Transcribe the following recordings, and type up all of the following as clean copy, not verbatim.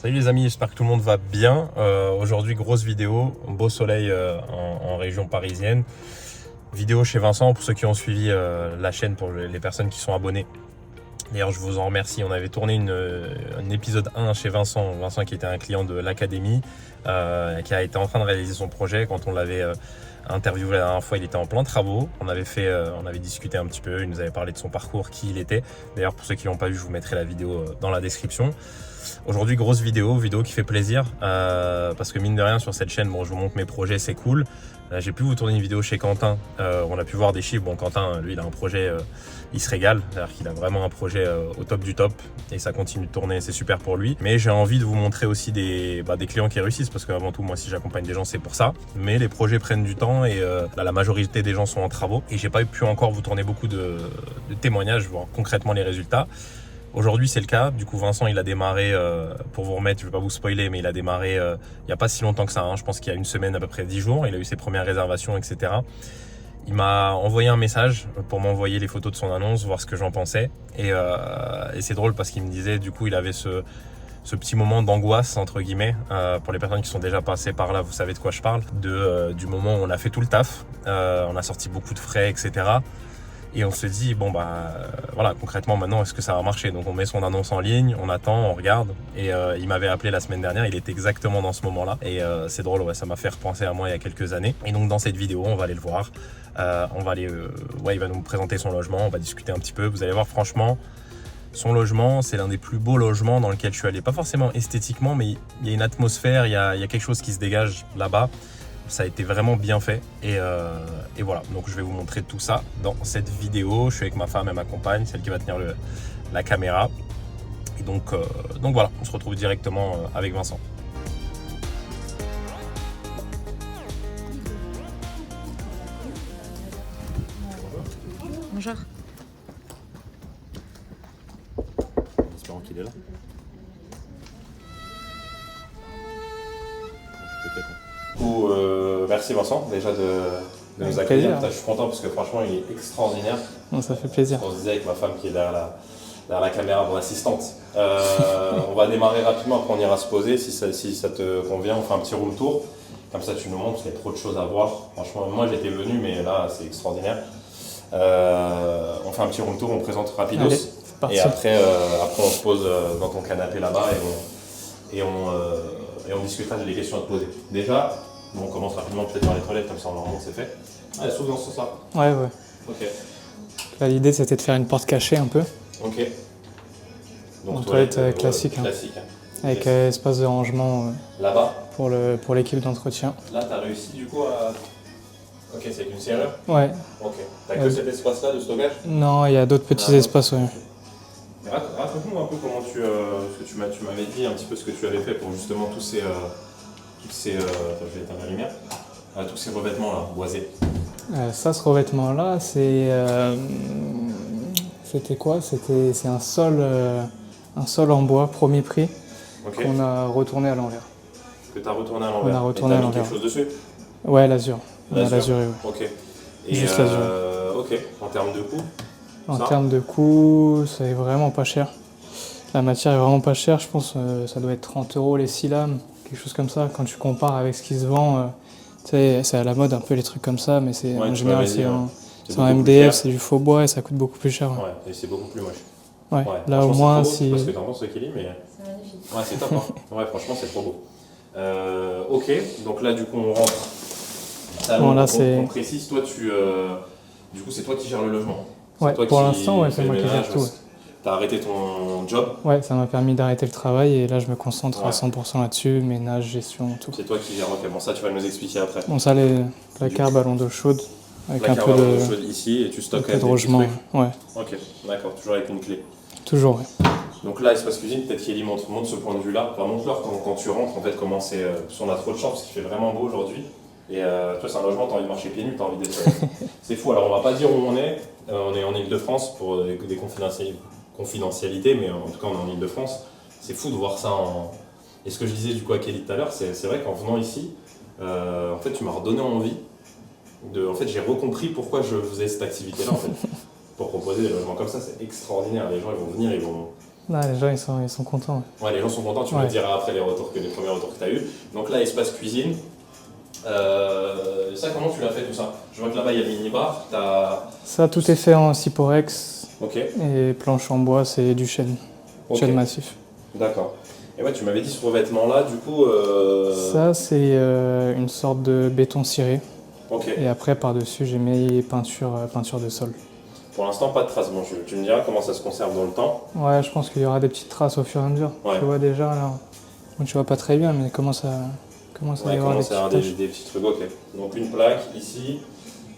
Salut les amis, j'espère que tout le monde va bien. Aujourd'hui, grosse vidéo, beau soleil en région parisienne. Vidéo chez Vincent pour ceux qui ont suivi la chaîne, pour les personnes qui sont abonnées. D'ailleurs, je vous en remercie. On avait tourné un épisode 1 chez Vincent. Vincent qui était un client de l'académie, qui a été en train de réaliser son projet. Quand on l'avait interviewé la dernière fois, il était en plein travaux. On avait discuté un petit peu. Il nous avait parlé de son parcours, qui il était. D'ailleurs, pour ceux qui l'ont pas vu, je vous mettrai la vidéo dans la description. Aujourd'hui, grosse vidéo qui fait plaisir parce que mine de rien sur cette chaîne, bon, je vous montre mes projets, c'est cool. J'ai pu vous tourner une vidéo chez Quentin, on a pu voir des chiffres. Bon, Quentin, lui, il a un projet, il se régale, c'est-à-dire qu'il a vraiment un projet au top du top et ça continue de tourner, c'est super pour lui. Mais j'ai envie de vous montrer aussi des clients qui réussissent parce qu'avant tout, moi, si j'accompagne des gens, c'est pour ça. Mais les projets prennent du temps et la majorité des gens sont en travaux et j'ai pas pu encore vous tourner beaucoup de témoignages, voir concrètement les résultats. Aujourd'hui, c'est le cas. Du coup, Vincent, il a démarré, pour vous remettre, je ne vais pas vous spoiler, mais il a démarré il n'y a pas si longtemps que ça. Je pense qu'il y a une semaine, à peu près 10 jours. Il a eu ses premières réservations, etc. Il m'a envoyé un message pour m'envoyer les photos de son annonce, voir ce que j'en pensais. Et c'est drôle parce qu'il me disait, du coup, il avait ce petit moment d'angoisse, entre guillemets. Pour les personnes qui sont déjà passées par là, vous savez de quoi je parle. Du moment où on a fait tout le taf, on a sorti beaucoup de frais, etc. Et on se dit, voilà, concrètement maintenant, est-ce que ça va marcher? Donc on met son annonce en ligne, on attend, on regarde. Et il m'avait appelé la semaine dernière, il était exactement dans ce moment-là. Et c'est drôle, ouais, ça m'a fait repenser à moi il y a quelques années. Et donc dans cette vidéo, on va aller le voir. Il va nous présenter son logement, on va discuter un petit peu. Vous allez voir, franchement, son logement, c'est l'un des plus beaux logements dans lequel je suis allé. Pas forcément esthétiquement, mais il y a une atmosphère, il y a quelque chose qui se dégage là-bas. Ça a été vraiment bien fait et voilà, donc je vais vous montrer tout ça dans cette vidéo. Je suis avec ma femme, elle m'accompagne, celle qui va tenir la caméra. Et donc voilà, on se retrouve directement avec Vincent. Bonjour. Espérons qu'il est là. Du coup, merci Vincent déjà de nous accueillir. Je suis content parce que franchement il est extraordinaire. Bon, ça fait plaisir. On se disait avec ma femme qui est derrière la caméra, mon assistante. On va démarrer rapidement, après on ira se poser si ça te convient. On fait un petit room tour. Comme ça tu nous montres, parce qu'il y a trop de choses à voir. Franchement, moi j'étais venu, mais là c'est extraordinaire. On fait un petit room tour, on présente rapidos. Allez, et après on se pose dans ton canapé là-bas et on discutera des questions à te poser. Déjà, on commence rapidement peut-être par les toilettes, comme ça on remonte, c'est fait. Allez, s'ouvre dans ce sens-là. Ouais. Ok. Là, l'idée c'était de faire une porte cachée un peu. Ok. Donc toilette classique. Classique. Avec espace de rangement là-bas pour l'équipe d'entretien. Là, tu as réussi du coup à. Ok, c'est avec une serrure. Ouais. Ok. T'as que cet espace-là de stockage? Non, il y a d'autres petits espaces, ouais. Raconte-nous un peu comment tu m'avais dit un petit peu ce que tu avais fait pour justement tous ces je vais éteindre la lumière. Tous ces revêtements là, boisés. Ce revêtement-là, c'était quoi? C'est un sol en bois, premier prix, qu'on a retourné à l'envers. Que tu as retourné à l'envers? On a retourné à l'envers. Quelque chose dessus? Ouais, l'azur. On a l'azuré, ouais. Ok. Et juste l'azur. Ok. En termes de coût? En termes de coût, c'est vraiment pas cher. La matière est vraiment pas chère, je pense ça doit être 30 € les 6 lames, quelque chose comme ça. Quand tu compares avec ce qui se vend, tu sais, c'est à la mode un peu les trucs comme ça, mais en général c'est un MDF, c'est du faux bois et ça coûte beaucoup plus cher. Ouais, et c'est beaucoup plus moche. Ouais, là au moins si... Parce que t'en penses, Kelly, mais... C'est magnifique. Ouais, c'est top, hein. Ouais, franchement c'est trop beau. Ok, donc là du coup on rentre. Bon, là, on précise, toi du coup c'est toi qui gères le logement. Ouais, pour l'instant, c'est moi qui gère tout. T'as arrêté ton job? Ouais, ça m'a permis d'arrêter le travail et là je me concentre à 100% là-dessus, ménage, gestion, tout. C'est toi qui gères, ok, bon ça tu vas nous expliquer après. Bon ça, les placards, ballons d'eau chaude, avec un peu de chaude ici et tu stockes de rangement. Ouais. Ok, d'accord, toujours avec une clé. Toujours, ouais. Donc là, espace cuisine, peut-être qu'Eli montre ce point de vue-là. Enfin, montre-leur quand tu rentres, en fait, comment c'est... on a trop de chance parce qu'il fait vraiment beau aujourd'hui. Et toi, c'est un logement, t'as envie de marcher pieds nus, t'as envie d'être... C'est fou, alors on va pas dire où on est. On est en Ile-de-France pour des confidentialités, mais en tout cas, on est en Ile-de-France. C'est fou de voir ça Et ce que je disais du coup à Kelly tout à l'heure, c'est vrai qu'en venant ici, en fait, tu m'as redonné envie. En fait, j'ai recompris pourquoi je faisais cette activité-là, en fait. Pour proposer des logements comme ça, c'est extraordinaire. Les gens, ils vont venir, Là, les gens, ils sont contents. Ouais, les gens sont contents, tu Ouais. me diras après les premiers retours que tu as eu. Donc là, espace cuisine. Ça, comment tu l'as fait tout ça? Je vois que là-bas, il y a le mini-bar. Ça, tout est fait en Cyporex Ok, et planche en bois, c'est du chêne, ok, chêne massif. d'accord. Et ouais, tu m'avais dit ce revêtement-là, du coup. Ça, c'est une sorte de béton ciré. Ok. Et après, par-dessus, j'ai mis peinture de sol. Pour l'instant, pas de traces. Bon, tu me diras comment ça se conserve dans le temps. Ouais, je pense qu'il y aura des petites traces au fur et à mesure. Ouais. Tu vois déjà, là, bon, tu vois pas très bien, mais commence à y Ouais, avoir des commence à avoir petites taches. des petits trucs, ok. Donc une plaque ici,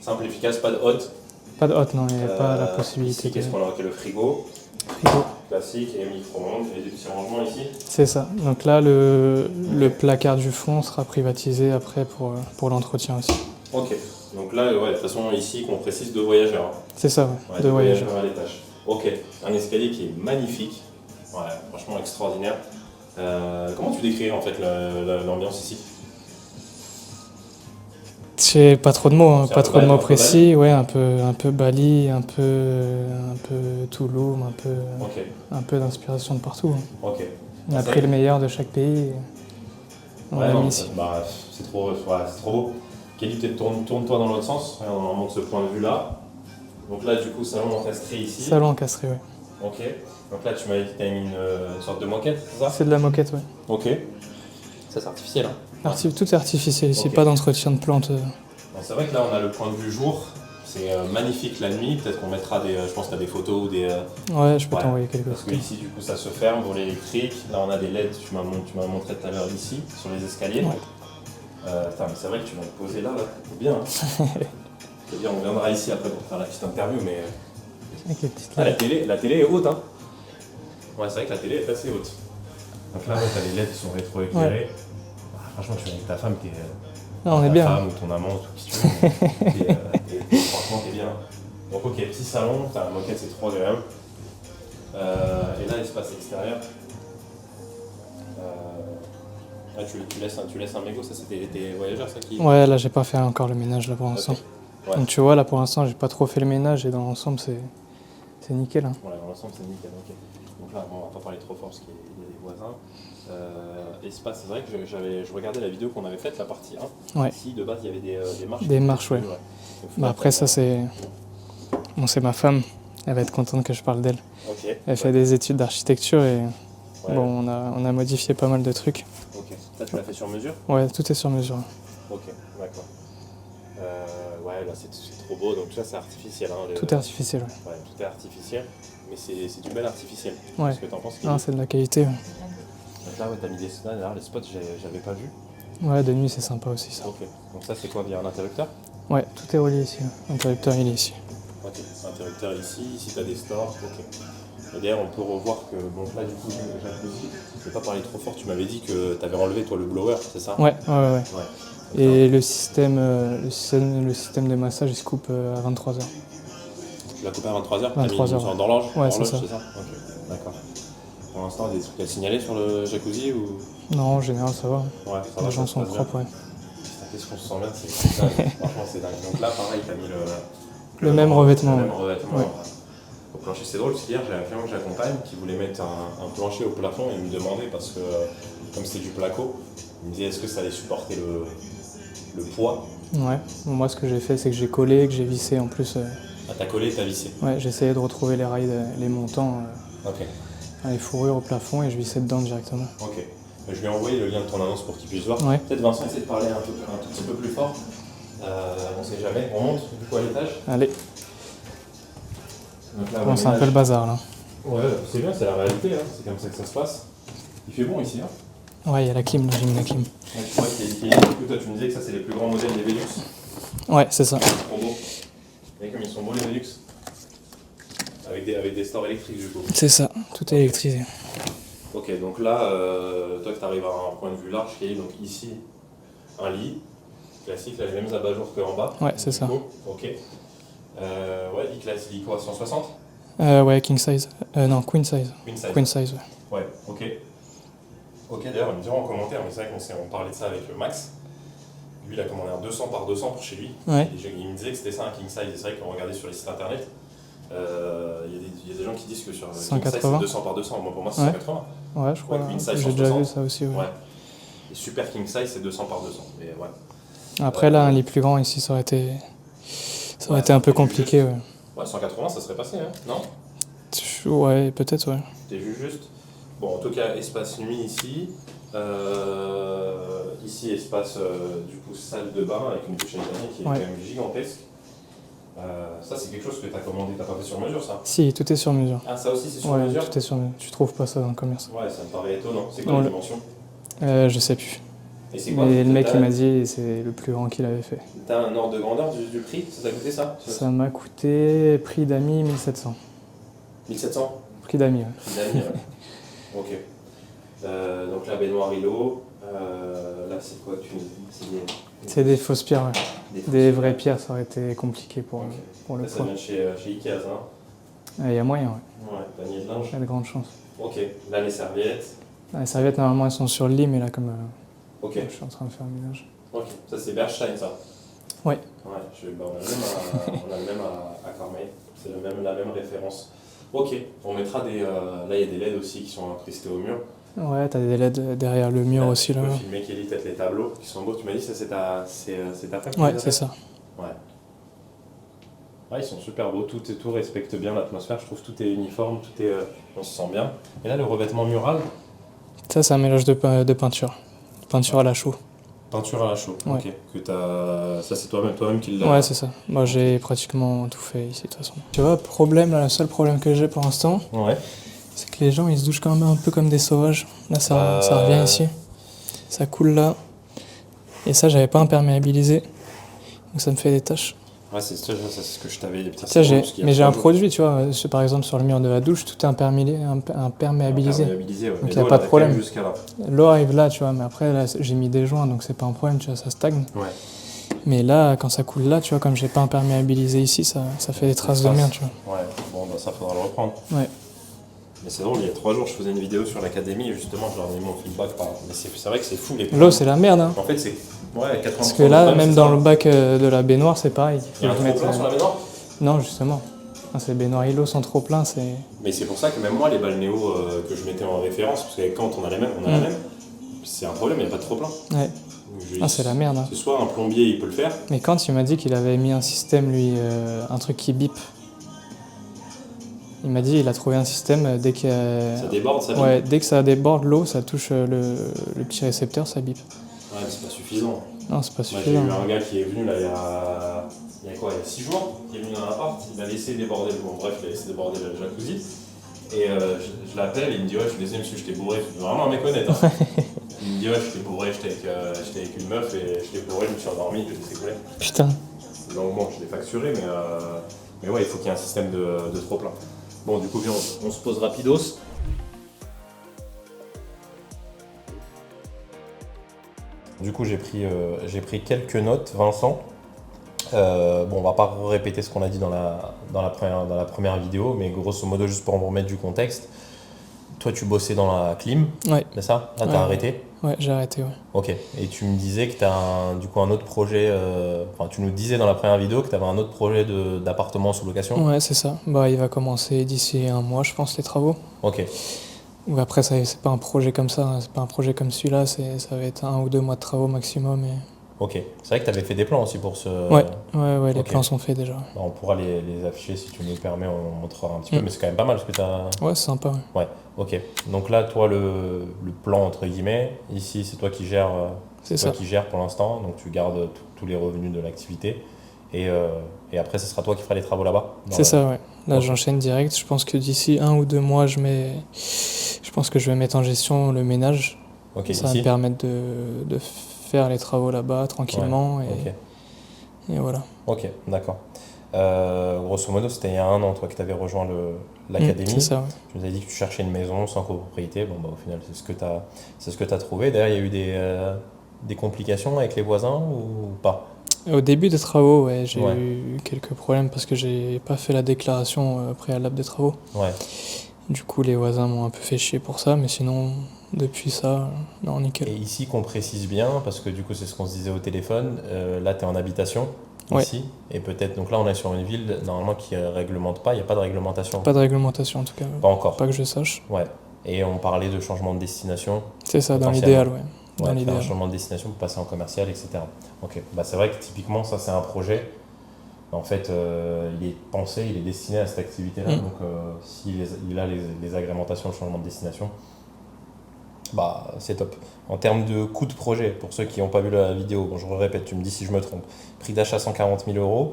simple, efficace, pas de hotte. Pas de hotte, non, il n'y a pas la possibilité Ici, qu'est-ce qu'on a? Ok, le frigo, frigo. classique, et micro-ondes, et des petits rangements ici. C'est ça. Donc là, le placard du fond sera privatisé après pour l'entretien aussi. Ok. Donc là, ouais, de toute façon, ici, qu'on précise, 2 voyageurs. Hein. C'est ça, Ouais, de deux voyageurs. à l'étage. Ok. Un escalier qui est magnifique. Ouais, franchement extraordinaire. Comment tu décris en fait l'ambiance ici? J'ai pas trop de mots, hein, C'est pas un peu trop de Bali, mots un peu précis. Ouais, un peu Bali, un peu Tulum, Ok. un peu d'inspiration de partout. Hein. Ok. On a Ça, pris le meilleur de chaque pays. Et on Ouais, l'a non, mis ici. bah, c'est trop beau. Kelly, peut-être tourne-toi dans l'autre sens. Ouais, on monte ce point de vue là. Donc là, du coup, salon encastré ici. Salon encastré, ouais. Ok. Donc là, tu m'avais dit que tu as mis une sorte de moquette, c'est ça? C'est de la moquette, ouais. Ok. Ça, c'est artificiel. Hein. Tout est artificiel ici, Ok. pas d'entretien de plantes. Bon, c'est vrai que là, on a le point de vue jour. C'est magnifique la nuit. Peut-être qu'on mettra je pense que tu as des photos ou des. Ouais, je peux Ouais. t'envoyer quelque Parce que chose. ici, du coup, ça se ferme pour l'électrique. Là, on a des LED. Tu m'as montré tout à l'heure ici, sur les escaliers. Ouais. Putain, mais c'est vrai que tu vas te poser là. C'est bien. Hein. C'est-à-dire, on viendra ici après pour faire la petite interview, mais. Avec les petites Ah, lampes. la télé est haute, hein. Ouais, c'est vrai que la télé est assez haute. Donc là, ouais, t'as les LED qui sont rétro-éclairés. Ah, franchement, tu es avec ta femme, Ah, on est ta bien. femme ou ton amant, tout qui tu veux. Franchement, t'es bien. Donc, ok, petit salon, t'as la moquette, c'est trop agréable. Et là, l'espace extérieur. Là, tu laisses un mégot, ça c'était tes voyageurs, ça qui. Ouais, là, j'ai pas fait encore le ménage là pour l'instant. Ok. Ouais. Donc tu vois, là pour l'instant, j'ai pas trop fait le ménage et dans l'ensemble, c'est nickel. Hein. Voilà, dans l'ensemble, c'est nickel, ok. Donc là, bon, on va pas parler trop fort parce qu'il y a des voisins. Espace, c'est vrai que je regardais la vidéo qu'on avait faite, la partie 1. Ouais. Ici, de base, il y avait des marches. Des marches, ouais. Donc, Bah après, ça, c'est. Bon, c'est ma femme. Elle va être contente que je parle d'elle. Ok. Elle fait des études d'architecture et Ouais. bon, on a modifié pas mal de trucs. Ok. Ça, tu l'as fait sur mesure? Ouais, tout est sur mesure. Ok, d'accord. Ouais, là, c'est trop beau. Donc, ça, c'est artificiel. Hein, Tout est artificiel, ouais. Ouais, tout est artificiel. Mais c'est du bel artificiel. Ouais. Qu'est-ce que t'en penses? Non, c'est de la qualité. Ouais, Donc là, ouais, t'as mis des spots. Là, les spots, j'avais pas vu. ouais, de nuit, c'est sympa aussi, ça. Ok. Donc, ça, c'est quoi? Via un interrupteur? Ouais, tout est relié ici. L'interrupteur, il est ici. Ok, interrupteur ici, ici tu as des stores, ok. Et d'ailleurs, on peut revoir que, bon là du coup, jacuzzi, je vais pas parler trop fort, tu m'avais dit que tu avais enlevé toi le blower, c'est ça? Ouais. Ouais. Et le système de massage, il se coupe à 23h. Tu l'as coupé à 23h? 23h. Dans l'horloge? Ouais, c'est ça. Ok, d'accord. Pour l'instant, des trucs à signaler sur le jacuzzi ou? Non, en général, ça va. Ouais, ça va, Les gens ça se sont passe bien. propres, ouais. Putain, qu'est-ce qu'on se sent bien, c'est dingue. Franchement, c'est dingue. Donc là, pareil, t'as mis Le même revêtement. Le même revêtement. Ouais. Au plancher, c'est drôle, parce qu'hier j'ai un client que j'accompagne qui voulait mettre un plancher au plafond et il me demandait parce que comme c'était du placo, il me disait est-ce que ça allait supporter le poids. Ouais. Bon, moi, ce que j'ai fait, c'est que j'ai collé, que j'ai vissé en plus. Ah, t'as collé et t'as vissé. Ouais, j'ai essayé de retrouver les rails, les montants, Ok, les fourrures au plafond et je vissais dedans directement. ok. Je lui ai envoyé le lien de ton annonce pour qu'il puisse voir. Ouais. Peut-être Vincent essaie de parler un tout petit peu plus fort. On sait jamais. On monte du coup à l'étage. Allez, Donc là, bon, c'est un peu le bazar là. Ouais, c'est bien, c'est la réalité, hein. C'est comme ça que ça se passe. Il fait bon ici, hein. Ouais, il y a la clim, là, j'ai mis la clim. Ouais, tu vois qu'il y a du coup, toi tu me disais que ça c'est les plus grands modèles des Velux. Ouais, c'est ça. Trop beau. Et comme ils sont beaux les Velux. Avec des stores électriques du coup. C'est ça, tout est électrisé. Ok, donc là, toi tu arrives à un point de vue large qui est donc ici un lit classique, là les mêmes abat-jours qu'en bas. Ouais, c'est ça. Ok. Ouais, lit classique, lit quoi, 160? Ouais, king size. Non, queen size. Queen size. Queen size, ouais. Ouais, ok. Ok, d'ailleurs, ils me diront en commentaire, mais c'est vrai qu'on parlait de ça avec Max. Lui, il a commandé un 200 par 200 pour chez lui. Ouais. Et il me disait que c'était ça un king size. Et c'est vrai qu'on regardait sur les sites internet. Il y a des gens qui disent que sur King Size 180. c'est 200 par 200. Moi pour moi c'est Ouais. 180. Ouais, je crois. Ouais, Queen Size J'ai déjà 160. vu ça aussi. Ouais. Ouais. Et Super King Size c'est 200 par 200. Mais ouais. Après, là, un lit plus grand ici, ça aurait été un peu compliqué. Ouais, Ouais, 180 ça serait passé, hein, non? Ouais, peut-être, ouais. T'es juste. Bon, en tout cas, espace nuit ici. Ici, espace du coup salle de bain avec une douche à dernier qui est quand même gigantesque. Ça, c'est quelque chose que tu as commandé, t'as pas fait sur mesure, ça? Si, tout est sur mesure. Ah, ça aussi, c'est sur Ouais, mesure? tout est sur mesure. Tu trouves pas ça dans le commerce. Ouais, ça me paraît étonnant. C'est quoi les dimensions? Je sais plus. Et c'est quoi? Mais le mec, il m'a dit c'est le plus grand qu'il avait fait. T'as un ordre de grandeur du prix? Ça t'a coûté ça? Ça m'a coûté, prix d'amis, 1700. 1700? Prix d'amis, ouais. Prix d'amis, ouais. Ok. Donc la baignoire îlot. Là, c'est quoi que tu nous dis? C'est des fausses pierres, ouais. Des vraies pierres, ça aurait été compliqué pour le ça poids. vient chez Ikea, ça? Il y a moyen, ouais. Ouais, panier de linge. Il y a de grandes chances. Ok. Là, les serviettes. Les serviettes, normalement, elles sont sur le lit, mais là, comme Ok. je suis en train de faire le ménage. Ok. Ça, c'est Bernstein, ça? Ouais. Ouais, on a le même à Carmel. C'est la même référence. Ok. On mettra des. Là, il y a des LED aussi qui sont incrustés au mur. Ouais, t'as des LED derrière le mur aussi, là. Tu peux filmer Kelly, peut-être les tableaux qui sont beaux. Tu m'as dit, ça, c'est ta femme qui Ouais, les a c'est fait? ça. Ouais. Ouais, ils sont super beaux, tout respecte bien l'atmosphère, je trouve tout est uniforme, on se sent bien. Et là, le revêtement mural? Ça, c'est un mélange de peinture. Peinture à la chaux. Peinture à la chaux, Ouais. ok. Ça c'est toi-même qui l'as. Ouais, c'est ça. Moi, j'ai pratiquement tout fait ici, de toute façon. Tu vois, le seul problème que j'ai pour l'instant, Ouais. c'est que les gens, ils se douchent quand même un peu comme des sauvages. Là, ça revient ici. Ça coule là. Et ça, j'avais pas imperméabilisé. Donc ça me fait des taches. Ouais, c'est ce que je t'avais des petits. Ça, j'ai un produit, tu vois. Par exemple, sur le mur de la douche, tout est imperméabilisé. Ouais. Donc il n'y a pas de problème. Jusqu'à là. L'eau arrive là, tu vois. Mais après, là, j'ai mis des joints, donc c'est pas un problème, tu vois, ça stagne. Ouais. Mais là, quand ça coule là, tu vois, comme j'ai pas imperméabilisé ici, ça fait des traces de merde, tu vois. Ouais, bon, bah, ça faudra le reprendre. Ouais. Mais c'est drôle, il y a 3 jours, je faisais une vidéo sur l'académie et justement, je leur ai mis mon feedback. Mais c'est vrai que c'est fou les L'eau, c'est la merde, hein. En fait, c'est. Ouais, 80%. Parce que là, même dans le bac de la baignoire, c'est pareil. Il y a un trop plein sur la baignoire? Non, justement. C'est baignoire îlot sans trop plein, c'est. Mais c'est pour ça que même moi, les balnéos que je mettais en référence, parce qu'avec Kant, on a la même, c'est un problème, il n'y a pas de trop plein. Ouais. C'est la merde, hein. C'est soit un plombier, il peut le faire. Mais Kant, il m'a dit qu'il avait mis un système, lui, un truc qui bip. Il m'a dit il a trouvé un système dès que. Ça déborde, ça bip. Ouais, dès que ça déborde l'eau, ça touche le petit récepteur, ça bip. Ouais, mais c'est pas suffisant. Non, c'est pas Moi, j'ai suffisant. eu un gars qui est venu là il y a 6 jours, qui est venu dans l'appart, il a laissé déborder il a laissé déborder le jacuzzi. Et je l'appelle, il me dit ouais, je suis désolé monsieur, je t'ai bourré. Vraiment un mec honnête. Hein. Il me dit ouais, je t'ai bourré, j'étais avec une meuf et je t'ai bourré, je me suis endormi, je l'ai laissé couler. Putain. Donc bon, je l'ai facturé, mais ouais, il faut qu'il y ait un système de trop plein. Bon, du coup, viens, on se pose rapidos. Du coup, j'ai pris quelques notes, Vincent. Bon, on va pas répéter ce qu'on a dit dans la première vidéo, mais grosso modo, juste pour remettre du contexte. Toi, tu bossais dans la clim, Ouais. c'est ça? Là, t'as Ouais. arrêté? Ouais, j'ai arrêté, ouais. Ok. Et tu me disais que tu as un autre projet. Enfin, tu nous disais dans la première vidéo que tu avais un autre projet d'appartement sous location. Ouais, c'est ça. Bah, il va commencer d'ici un mois, je pense, les travaux. Ok. Ou après, c'est pas un projet comme ça, hein. C'est pas un projet comme celui-là, ça va être 1 ou 2 mois de travaux maximum. Et... Ok. C'est vrai que tu avais fait des plans aussi pour ce. Ouais, les ok. plans sont faits déjà. Bah, on pourra les afficher si tu nous le permets, on montrera un petit peu, mais c'est quand même pas mal ce que tu as. Ouais, c'est sympa. Ouais. Ouais, ok. Donc là, toi, le plan, entre guillemets, ici, c'est toi qui gères, C'est toi ça. qui gères pour l'instant, donc tu gardes tous les revenus de l'activité. Et après, ce sera toi qui feras les travaux là-bas. C'est ça, ouais. Là, Ok. j'enchaîne direct. Je pense que d'ici 1 ou 2 mois, je pense que je vais mettre en gestion le ménage. Ok, Ça va ici. me permettre de faire les travaux là-bas tranquillement. Ok. Et voilà. Ok, d'accord. Grosso modo, c'était il y a 1 an, toi, que tu avais rejoint l'académie. C'est ça, ouais. Tu nous as dit que tu cherchais une maison sans copropriété. Bon, bah, au final, c'est ce que tu as trouvé. D'ailleurs, il y a eu des complications avec les voisins ou pas? Au début des travaux, ouais, j'ai Ouais. eu quelques problèmes parce que j'ai pas fait la déclaration préalable des travaux. Ouais. Du coup, les voisins m'ont un peu fait chier pour ça, mais sinon, depuis ça, non, nickel. Et ici, qu'on précise bien, parce que du coup, c'est ce qu'on se disait au téléphone, là, tu es en habitation. Ouais. ici. Et peut-être, donc là, on est sur une ville normalement qui ne réglemente pas, il n'y a pas de réglementation. Pas de réglementation en tout cas. Pas encore. Pas que je sache. Ouais. Et on parlait de changement de destination. C'est ça, dans Potentiellement. l'idéal, ouais. Dans Ouais, faire un l'idéal. changement de destination pour passer en commercial, etc. Ok. Bah, c'est vrai que typiquement, ça, c'est un projet. En fait, il est pensé, il est destiné à cette activité-là. Donc, s'il a les agrémentations, le changement de destination, bah, c'est top. En termes de coût de projet, pour ceux qui n'ont pas vu la vidéo, bon, je répète, tu me dis si je me trompe. Prix d'achat 140 000 euros,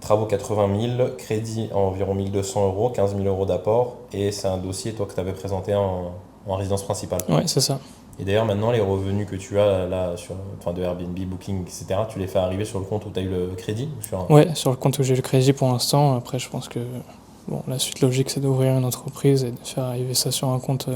travaux 80 000, crédit environ 1 200 euros, 15 000 euros d'apport. Et c'est un dossier, toi, que tu avais présenté en résidence principale. Ouais, c'est ça. Et d'ailleurs, maintenant, les revenus que tu as là, de Airbnb, Booking, etc., tu les fais arriver sur le compte où tu as eu le crédit Ouais, sur le compte où j'ai le crédit pour l'instant. Après, je pense que bon, la suite logique, c'est d'ouvrir une entreprise et de faire arriver ça sur un compte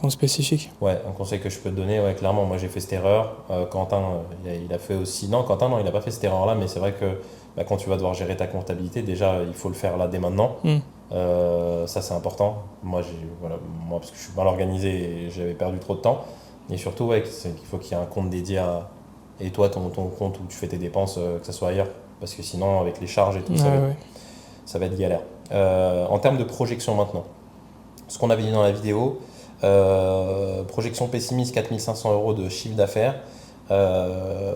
spécifique. Ouais, un conseil que je peux te donner, ouais, clairement, moi j'ai fait cette erreur. Quentin, il a fait aussi. Non, Quentin, non, il n'a pas fait cette erreur-là, mais c'est vrai que quand tu vas devoir gérer ta comptabilité, déjà, il faut le faire là dès maintenant. Ça, c'est important. Moi, parce que je suis mal organisé et j'avais perdu trop de temps. Et surtout, ouais, qu'il faut qu'il y ait un compte dédié à. Et toi, ton compte où tu fais tes dépenses, que ça soit ailleurs. Parce que sinon, avec les charges et tout, ça va être galère. En termes de projection maintenant, ce qu'on avait dit dans la vidéo, projection pessimiste, 4 500 euros de chiffre d'affaires.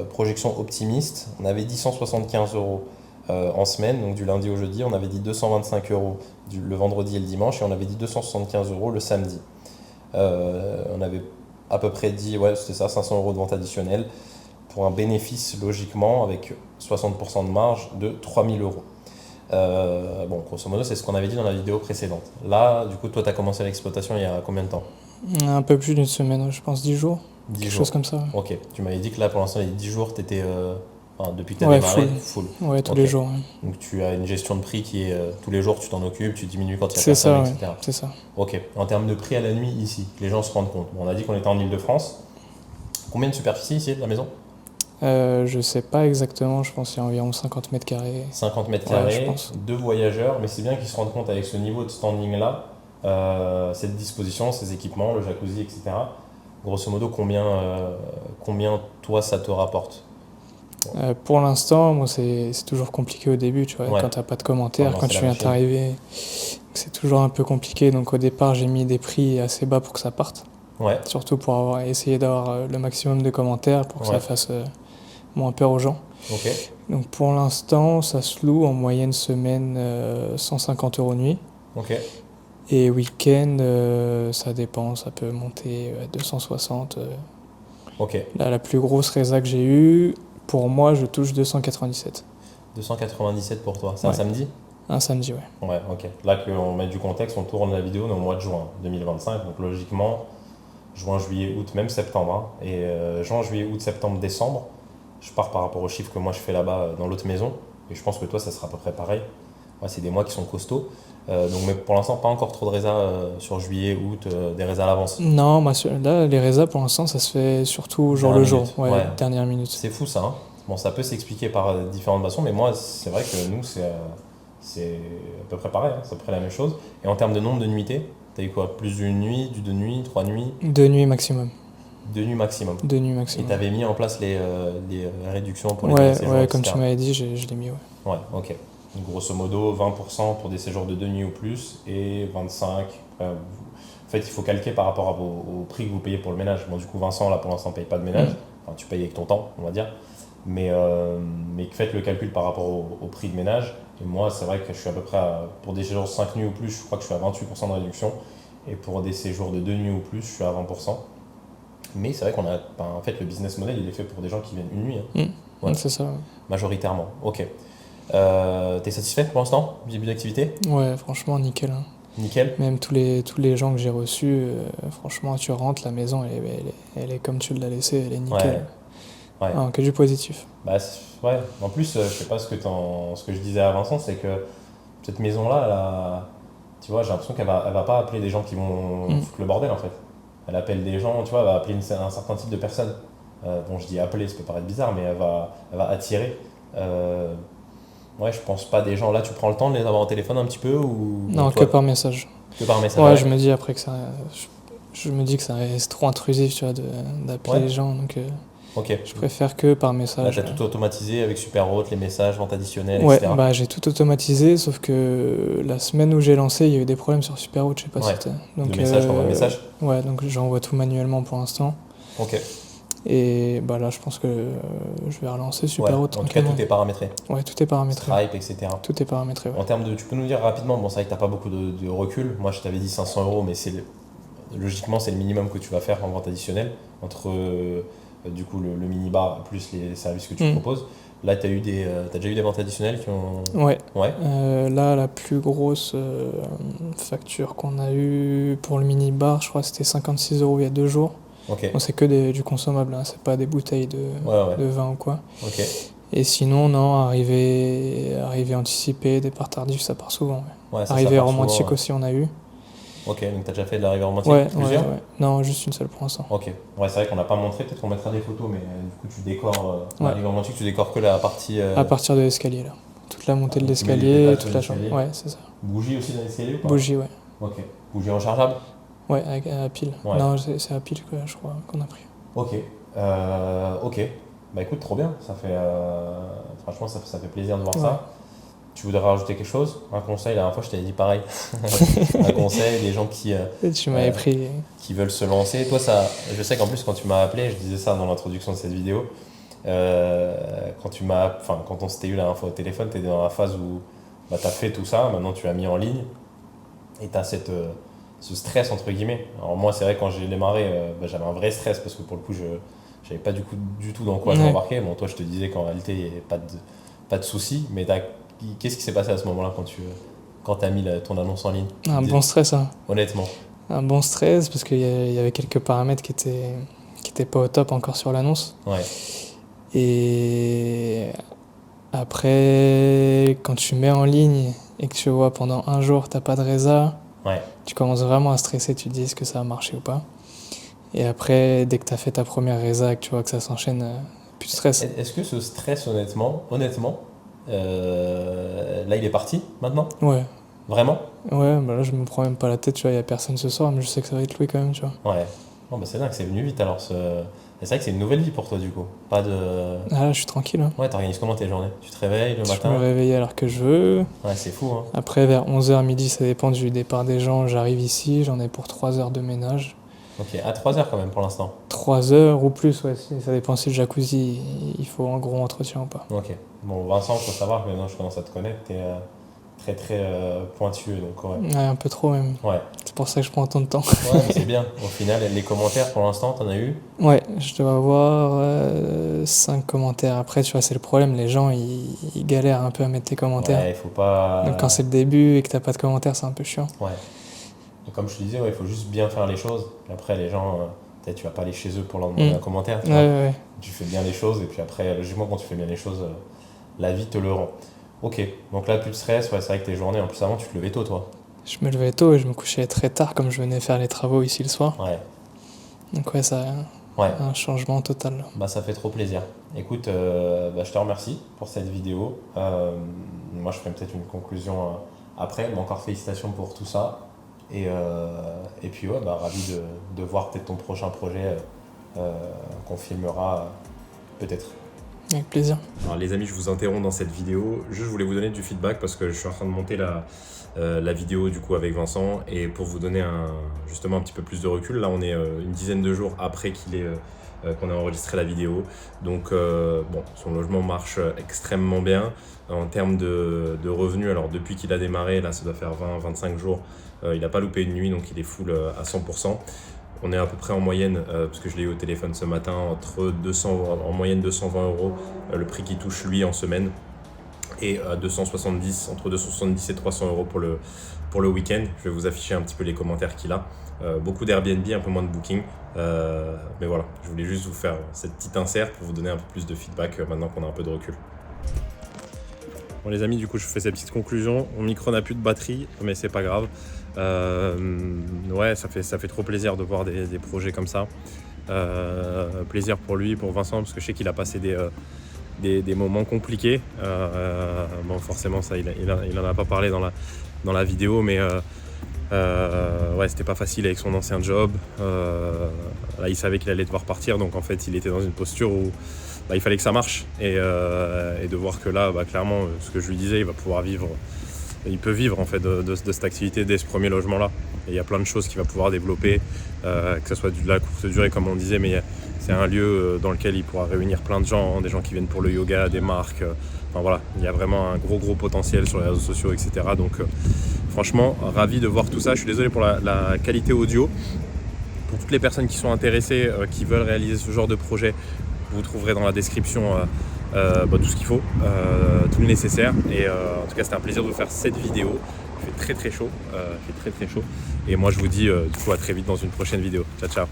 Projection optimiste, on avait dit 175 euros en semaine, donc du lundi au jeudi. On avait dit 225 euros le vendredi et le dimanche, et on avait dit 275 euros le samedi. On avait à peu près dit, ouais, c'était ça, 500 euros de vente additionnelle pour un bénéfice, logiquement, avec 60% de marge de 3000 euros. Bon, grosso modo, c'est ce qu'on avait dit dans la vidéo précédente. Là, du coup, toi, tu as commencé l'exploitation il y a combien de temps? Un peu plus d'une semaine, je pense 10 jours. 10 quelque jours. chose comme ça. Ouais. Ok, tu m'avais dit que là, pour l'instant, les 10 jours, tu étais, depuis que tu as démarré, full. Ouais, tous les jours. Ouais. Donc, tu as une gestion de prix qui est tous les jours, tu t'en occupes, tu diminues quand il y a C'est personne, ça, etc. Ouais, c'est ça. Ok, en termes de prix à la nuit ici, les gens se rendent compte. Bon, on a dit qu'on était en Ile-de-France. Combien de superficie ici de la maison? Je sais pas exactement, je pense qu'il y a environ 50 mètres carrés. 50 mètres carrés, je pense. 2 voyageurs, mais c'est bien qu'ils se rendent compte avec ce niveau de standing là, cette disposition, ces équipements, le jacuzzi, etc. Grosso modo, combien toi ça te rapporte? Pour l'instant, moi c'est toujours compliqué au début, tu vois, quand t'as pas de commentaires, quand tu viens d'arriver, c'est toujours un peu compliqué. Donc au départ, j'ai mis des prix assez bas pour que ça parte. Ouais. Surtout pour essayer d'avoir le maximum de commentaires pour que ça fasse moins peur aux gens. Ok. Donc pour l'instant, ça se loue en moyenne semaine 150 euros nuit. Ok. Et week-end, ça dépend, ça peut monter à 260. Ok. Là, la plus grosse résa que j'ai eue, pour moi, je touche 297. 297 pour toi, c'est un samedi? Un samedi, ouais. Ouais, ok. Là, qu'on met du contexte, on tourne la vidéo, on est au mois de juin 2025, donc logiquement, juin, juillet, août, même septembre. Hein. Et juin, juillet, août, septembre, décembre, je pars par rapport aux chiffres que moi je fais là-bas dans l'autre maison. Et je pense que toi, ça sera à peu près pareil. Ouais, c'est des mois qui sont costauds. Donc, mais pour l'instant, pas encore trop de résas sur juillet, août, des résas à l'avance. Non, là, les résas, pour l'instant, ça se fait surtout jour le jour. Ouais, dernière minute. C'est fou ça. Hein. Bon, ça peut s'expliquer par différentes façons, mais moi, c'est vrai que nous, c'est à peu près pareil. Hein. C'est à peu près la même chose. Et en termes de nombre de nuitées, t'as eu quoi? Plus d'une nuit, deux nuits, 3 nuits? 2 nuits maximum. 2 nuits maximum. 2 nuits maximum. Et t'avais mis en place les réductions pour les séjours, ouais, etc. comme tu m'avais dit, je l'ai mis, ouais. Ouais, ok. Donc, grosso modo, 20% pour des séjours de 2 nuits ou plus et 25%. En fait, il faut calquer par rapport au prix que vous payez pour le ménage. Bon, du coup, Vincent, là, pour l'instant, ne paye pas de ménage. Enfin, tu payes avec ton temps, on va dire. Mais faites le calcul par rapport au prix de ménage. Et moi, c'est vrai que je suis à peu près, pour des séjours de 5 nuits ou plus, je crois que je suis à 28% de réduction. Et pour des séjours de 2 nuits ou plus, je suis à 20%. Mais c'est vrai qu'on a. En fait, le business model, il est fait pour des gens qui viennent une nuit. Hein. Ouais. C'est ça. Majoritairement. Ok. T'es satisfait pour l'instant du début d'activité? Ouais, franchement, nickel. Hein. Nickel. Même tous les gens que j'ai reçus, franchement, tu rentres, la maison, elle est comme tu l'as laissée, elle est nickel. Ouais. Ah, que du positif. Bah, ouais. En plus, je sais pas ce que je disais à Vincent, c'est que cette maison-là, tu vois, j'ai l'impression qu'elle va pas appeler des gens qui vont foutre le bordel en fait. Elle appelle des gens, tu vois, elle va appeler un certain type de personnes. Bon, je dis appeler, ça peut paraître bizarre, mais elle va attirer. Ouais, je pense pas des gens. Là, tu prends le temps de les avoir au téléphone un petit peu ou non, que par message. Que par message. Ouais, je me dis après que ça, je me dis que ça reste trop intrusif, tu vois, d'appeler les gens. Donc, Ok. Je préfère que par Là, message. t'as tout automatisé avec Superhôte, les messages, vente additionnelle, Ouais, etc. bah j'ai tout automatisé, sauf que la semaine où j'ai lancé, il y a eu des problèmes sur Superroute, je sais pas Ouais. si t'as. Donc, Le message, t'envoies le message. ouais, donc j'envoie tout manuellement pour l'instant. Ok. Et bah là, je pense que je vais relancer Ouais. Superroute En tout cas, tranquillement. tout est paramétré. Ouais, tout est paramétré. Stripe, etc. Tout est paramétré, ouais. En termes de, tu peux nous dire rapidement, bon, c'est vrai que t'as pas beaucoup de recul. Moi, je t'avais dit 500 euros, mais logiquement, c'est le minimum que tu vas faire en vente additionnelle entre du coup le minibar plus les services que tu proposes. Là, t'as déjà eu des ventes additionnelles qui ont. Ouais. Ouais. Là, la plus grosse facture qu'on a eue pour le mini-bar, je crois que c'était 56 € il y a 2 jours. Ok. Bon, c'est que du consommable, hein, c'est pas des bouteilles de vin ou quoi. Ok. Et sinon, non, arrivée anticipée, départ tardif, ça part souvent. Ouais. Ouais, ça Arrivée part romantique souvent, ouais. aussi, on a eu. Ok, donc t'as déjà fait de l'arrivée romantique Ouais, plusieurs. ouais. Non, juste une seule pour l'instant. Ok. Ouais, c'est vrai qu'on n'a pas montré, peut-être qu'on mettra des photos, mais du coup, tu décores Ouais. l'arrivée romantique, tu décores que la partie. À partir de l'escalier, là. Toute la montée de tu mets les l'escalier, pétales toute sur la l'escalier. chambre. Ouais, c'est ça. Bougie aussi dans l'escalier ou pas? Bougie, ouais. Ok. Bougie rechargeable? Ouais, à pile. Ouais. Non, c'est à pile, quoi, je crois, qu'on a pris. Ok. Ok. Bah écoute, trop bien. Ça fait, franchement, ça fait plaisir de voir ça. Tu voudrais rajouter quelque chose? Un conseil? La dernière fois, je t'avais dit pareil. Un conseil, des gens qui Tu m'avais pris. qui veulent se lancer. Toi, je sais qu'en plus, quand tu m'as appelé, je disais ça dans l'introduction de cette vidéo, quand on s'était eu la dernière fois au téléphone, tu étais dans la phase où tu as fait tout ça, maintenant tu l'as mis en ligne, et tu as ce stress, entre guillemets. Alors moi, c'est vrai, quand j'ai démarré, j'avais un vrai stress, parce que pour le coup, je savais pas du tout dans quoi je m'embarquais. Bon, toi, je te disais qu'en réalité, il n'y avait pas de soucis, mais qu'est-ce qui s'est passé à ce moment-là quand tu as mis ton annonce en ligne? Un bon stress, hein. Honnêtement. Un bon stress, parce qu'il y avait quelques paramètres qui étaient pas au top encore sur l'annonce. Ouais. Et après, quand tu mets en ligne et que tu vois pendant un jour t'as pas de résa, tu commences vraiment à stresser, tu te dis est-ce que ça va marcher ou pas. Et après, dès que t'as fait ta première résa et que tu vois que ça s'enchaîne, plus de stress. Est-ce que ce stress, honnêtement, là il est parti maintenant? Ouais. Vraiment? Ouais, bah là je me prends même pas la tête, tu vois, y a personne ce soir, mais je sais que ça va être loué quand même, tu vois. Ouais. Bon, bah c'est dingue, c'est venu vite alors. C'est vrai que c'est une nouvelle vie pour toi du coup. Pas de. Ah là, je suis tranquille. Hein. Ouais, t'organises comment tes journées? Tu te réveilles le matin? Je me réveille à l'heure que je veux. Ouais, c'est fou, hein. Après, vers 11h, midi, ça dépend du départ des gens. J'arrive ici, j'en ai pour 3 heures de ménage. Ok, à 3 heures quand même pour l'instant. 3 heures ou plus, ouais. Ça dépend si le jacuzzi, il faut un gros entretien ou pas. Ok. Bon, Vincent, faut savoir que maintenant je commence à te connaître. T'es très très pointueux, donc ouais. Ouais, un peu trop même. Ouais. C'est pour ça que je prends autant de temps. Ouais, mais c'est bien. Au final, les commentaires pour l'instant, t'en as eu? Ouais, je dois avoir 5 commentaires. Après, tu vois, c'est le problème. Les gens, ils galèrent un peu à mettre tes commentaires. Ouais, il faut pas. Donc quand c'est le début et que t'as pas de commentaires, c'est un peu chiant. Ouais. Donc, comme je te disais, il faut juste bien faire les choses. Et après, les gens, peut-être tu vas pas aller chez eux pour leur demander un commentaire. Tu vois. Ouais. Tu fais bien les choses et puis après, logiquement, quand tu fais bien les choses, la vie te le rend. Ok, donc là, plus de stress. Ouais, c'est vrai que tes journées, en plus avant, tu te levais tôt, toi. Je me levais tôt et je me couchais très tard comme je venais faire les travaux ici le soir. Ouais. Donc ouais, ça a un changement total. Bah, ça fait trop plaisir. Écoute, je te remercie pour cette vidéo. Moi, je ferai peut-être une conclusion après, mais encore félicitations pour tout ça. Et puis, ouais, ravi de voir peut-être ton prochain projet qu'on filmera peut-être. Avec plaisir. Alors les amis, je vous interromps dans cette vidéo. Je voulais vous donner du feedback parce que je suis en train de monter la vidéo du coup avec Vincent, et pour vous donner justement un petit peu plus de recul. Là, on est une dizaine de jours après qu'on ait enregistré la vidéo. Donc son logement marche extrêmement bien en termes de revenus. Alors depuis qu'il a démarré, là ça doit faire 20-25 jours, il n'a pas loupé une nuit, donc il est full à 100%. On est à peu près en moyenne, parce que je l'ai eu au téléphone ce matin, en moyenne 220 €, le prix qu'il touche lui en semaine, et entre 270 et 300 € pour le week-end. Je vais vous afficher un petit peu les commentaires qu'il a. Beaucoup d'Airbnb, un peu moins de Booking. Mais voilà, je voulais juste vous faire cette petite insert pour vous donner un peu plus de feedback maintenant qu'on a un peu de recul. Bon les amis, du coup je fais cette petite conclusion. Mon micro n'a plus de batterie, mais c'est pas grave. Ouais, ça fait trop plaisir de voir des projets comme ça. Plaisir pour lui, pour Vincent, parce que je sais qu'il a passé des moments compliqués. Bon, forcément, ça, il en a pas parlé dans la vidéo, mais Ouais, c'était pas facile avec son ancien job. Là, il savait qu'il allait devoir partir, donc en fait, il était dans une posture où il fallait que ça marche. Et de voir que là, clairement, ce que je lui disais, il va pouvoir vivre. Il peut vivre en fait de cette activité dès ce premier logement-là. Et il y a plein de choses qu'il va pouvoir développer, que ce soit de la courte durée, comme on disait, mais c'est un lieu dans lequel il pourra réunir plein de gens, des gens qui viennent pour le yoga, des marques. Enfin voilà, il y a vraiment un gros potentiel sur les réseaux sociaux, etc. Donc franchement, ravi de voir tout ça. Je suis désolé pour la qualité audio. Pour toutes les personnes qui sont intéressées, qui veulent réaliser ce genre de projet, vous trouverez dans la description tout ce qu'il faut, tout le nécessaire. Et en tout cas, c'était un plaisir de vous faire cette vidéo. Il fait très chaud. Et moi, je vous dis du coup à très vite dans une prochaine vidéo. Ciao, ciao.